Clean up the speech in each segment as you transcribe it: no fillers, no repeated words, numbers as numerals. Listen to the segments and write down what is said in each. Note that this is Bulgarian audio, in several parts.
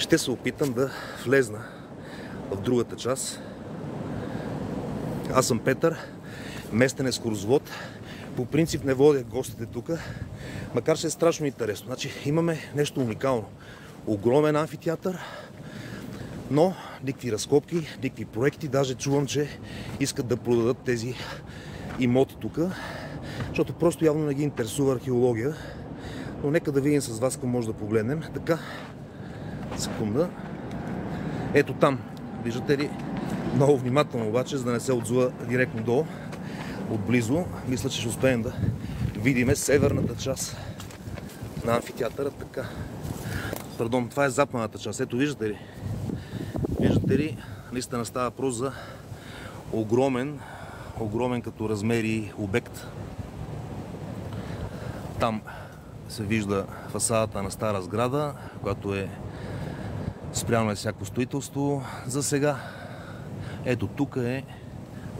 Ще се опитам да влезна в другата част. Аз съм Петър, местен екскурзовод. По принцип не водя гостите тук, макар че е страшно интересно. Значи, имаме нещо уникално. Огромен амфитеатър, но никакви разкопки, никакви проекти. Даже чувам, че искат да продадат тези имоти тук, защото просто явно не ги интересува археология. Но нека да видим с вас какво може да погледнем. Така, секунда. Ето там, виждате ли? Много внимателно обаче, за да не се отзува директно долу, отблизо. Мисля, че ще успеем да видим северната част на амфитеатъра. Така. Пардон, това е западната част. Ето, виждате ли? Виждате ли? Наистина става въпрос за огромен като размери обект. Там се вижда фасадата на стара сграда, която е спряно всяко строителство за сега. Ето тук е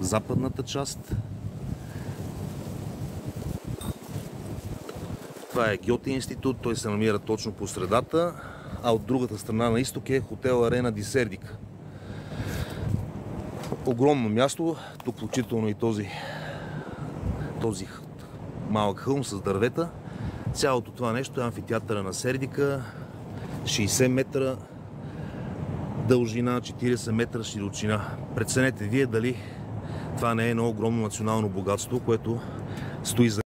западната част. Това е Гьоте институт, той се намира точно по средата, а от другата страна на изток е хотел Арена ди Сердика. Огромно място, тук включително и този малък хълм с дървета. Цялото това нещо е амфитеатъра на Сердика, 60 метра дължина, 40 метра широчина. Преценете вие дали това не е едно огромно национално богатство, което стои за